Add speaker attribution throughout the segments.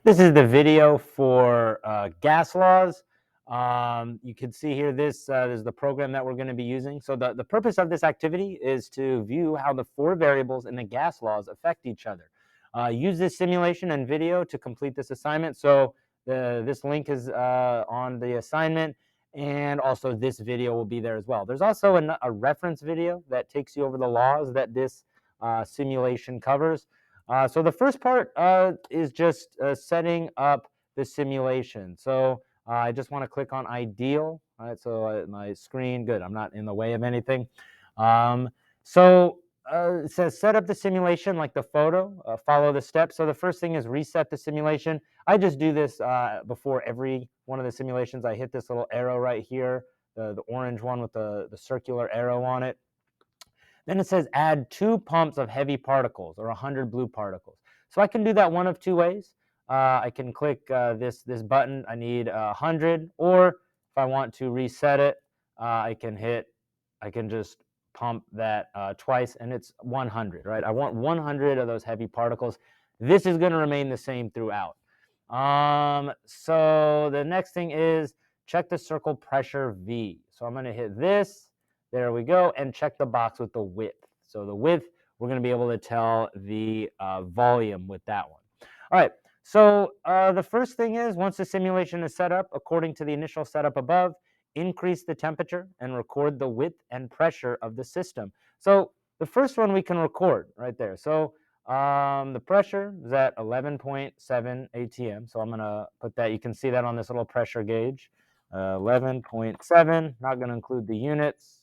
Speaker 1: This is the video for gas laws. You can see here this is the program that we're going to be using. So the purpose of this activity is to view how the four variables in the gas laws affect each other. Use this simulation and video to complete this assignment. So this link is on the assignment, and also this video will be there as well. There's also a reference video that takes you over the laws that this simulation covers. So the first part is just setting up the simulation. So I just want to click on ideal. All right, so my screen, good, I'm not in the way of anything. So it says set up the simulation like the photo, follow the steps. So the first thing is reset the simulation. I just do this before every one of the simulations. I hit this little arrow right here, the orange one with the circular arrow on it. Then it says add 2 pumps of heavy particles or 100 blue particles. So I can do that one of two ways. I can click this button. I need 100, or if I want to reset it, I can just pump that twice, and it's 100, right? I want 100 of those heavy particles. This is going to remain the same throughout. So the next thing is check the circle pressure V. So I'm going to hit this. There we go, and check the box with the width. So the width, we're going to be able to tell the volume with that one. All right, so the first thing is, once the simulation is set up, according to the initial setup above, increase the temperature and record the width and pressure of the system. So the first one we can record right there. So the pressure is at 11.7 atm. So I'm going to put that. You can see that on this little pressure gauge. 11.7, not going to include the units.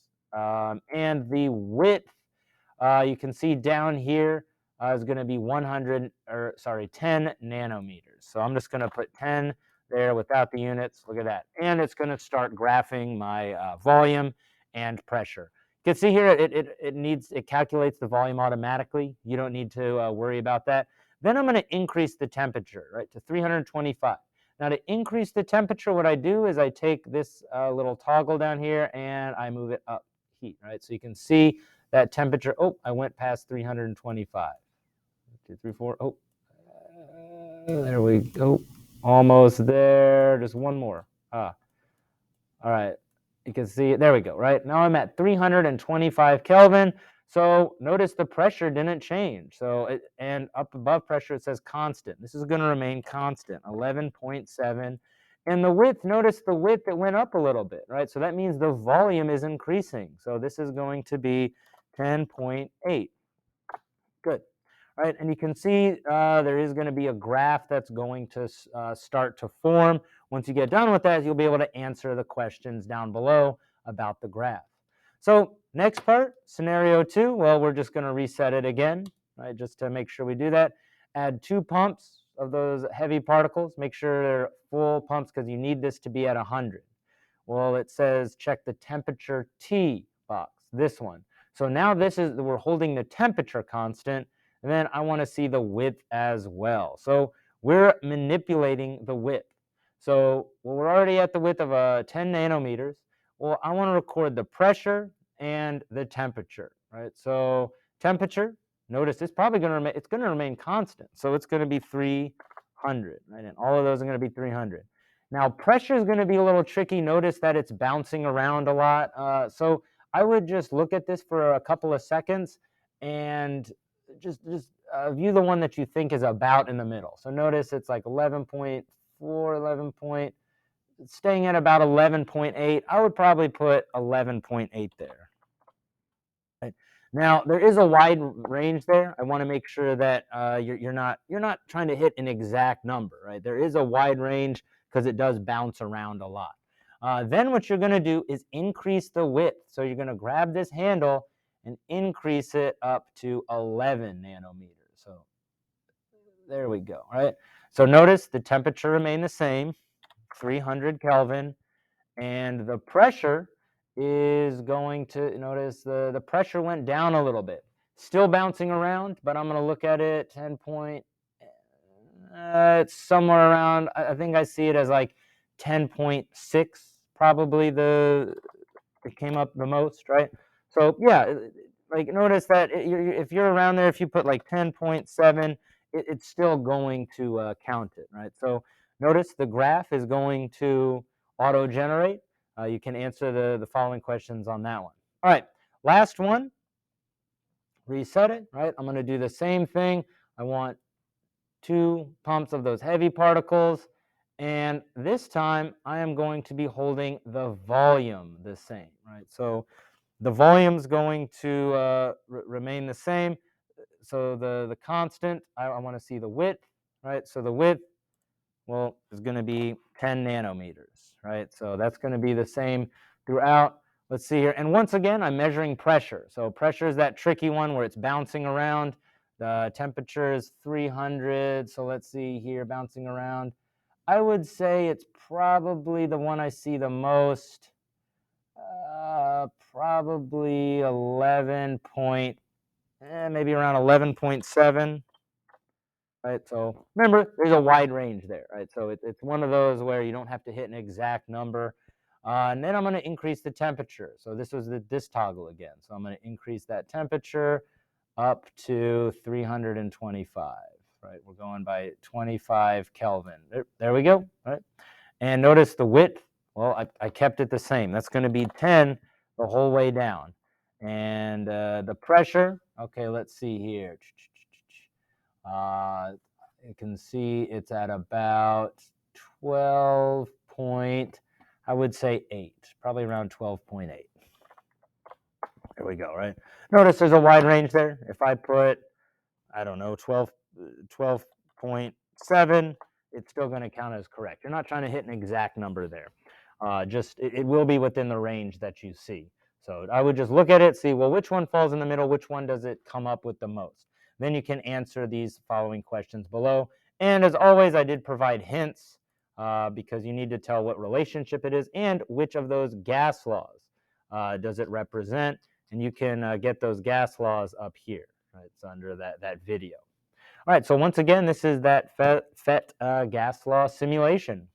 Speaker 1: And the width, you can see down here is going to be 10 nanometers. So I'm just going to put 10 there without the units. Look at that. And it's going to start graphing my volume and pressure. You can see here it calculates the volume automatically. You don't need to worry about that. Then I'm going to increase the temperature, right, to 325. Now to increase the temperature, what I do is I take this little toggle down here and I move it up heat, right? So you can see that temperature. Oh, I went past 325. 2, 3, 4. Oh, there we go. Almost there. Just one more. All right. You can see, there we go, right? Now I'm at 325 Kelvin. So notice the pressure didn't change. So and up above pressure, it says constant. This is going to remain constant, 11.7. And the width, notice the width, it went up a little bit, right? So that means the volume is increasing. So this is going to be 10.8. Good. Right, and you can see there is going to be a graph that's going to start to form. Once you get done with that, you'll be able to answer the questions down below about the graph. So next part, scenario 2, well, we're just going to reset it again, right, just to make sure we do that. Add 2 pumps of those heavy particles. Make sure they're full pumps because you need this to be at 100. Well, it says check the temperature T box, this one. So now we're holding the temperature constant, and then I want to see the width as well. So we're manipulating the width. So we're already at the width of 10 nanometers. Well, I want to record the pressure and the temperature, right? So temperature, notice it's probably going to remain constant. So it's going to be 300, right? And all of those are going to be 300. Now pressure is going to be a little tricky. Notice that it's bouncing around a lot. So I would just look at this for a couple of seconds and just view the one that you think is about in the middle. So notice it's like 11.4, 11. Staying at about 11.8. I would probably put 11.8 there. Right. Now there is a wide range there. I want to make sure that you're not trying to hit an exact number, right? There is a wide range because it does bounce around a lot. Then what you're going to do is increase the width. So you're going to grab this handle and increase it up to 11 nanometers. So there we go, right? So notice the temperature remained the same, 300 Kelvin, and the pressure is going to, notice the pressure went down a little bit. Still bouncing around, but I'm going to look at it, 10 point, it's somewhere around, I think I see it as like 10.6, probably it came up the most, right? So yeah, like notice that if you're around there, if you put like 10.7, it's still going to count it, right? So notice the graph is going to auto-generate. You can answer the following questions on that one. All right, last one, reset it, right? I'm going to do the same thing. I want 2 pumps of those heavy particles, and this time I am going to be holding the volume the same, right? So the volume's going to remain the same. So the constant, I want to see the width, right? So the width, well, is going to be 10 nanometers, right? So that's going to be the same throughout. Let's see here. And once again, I'm measuring pressure. So pressure is that tricky one where it's bouncing around. The temperature is 300. So let's see here, bouncing around. I would say it's probably the one I see the most. Probably 11 point, maybe around 11.7. Right? So remember, there's a wide range there, right? So it's one of those where you don't have to hit an exact number. And then I'm going to increase the temperature. So this was this toggle again. So I'm going to increase that temperature up to 325, right? We're going by 25 Kelvin. There we go, right? And notice the width, well, I kept it the same. That's going to be 10 the whole way down. And the pressure, okay, let's see here. You can see it's at about 12 point, I would say 8, probably around 12.8. There we go, right? Notice there's a wide range there. If I put, I don't know, 12.7, it's still going to count as correct. You're not trying to hit an exact number there. Just it will be within the range that you see. So I would just look at it, see, well, which one falls in the middle? Which one does it come up with the most? Then you can answer these following questions below. And as always, I did provide hints because you need to tell what relationship it is and which of those gas laws does it represent. And you can get those gas laws up here. Right? It's under that video. All right, so once again, this is that PheT gas law simulation.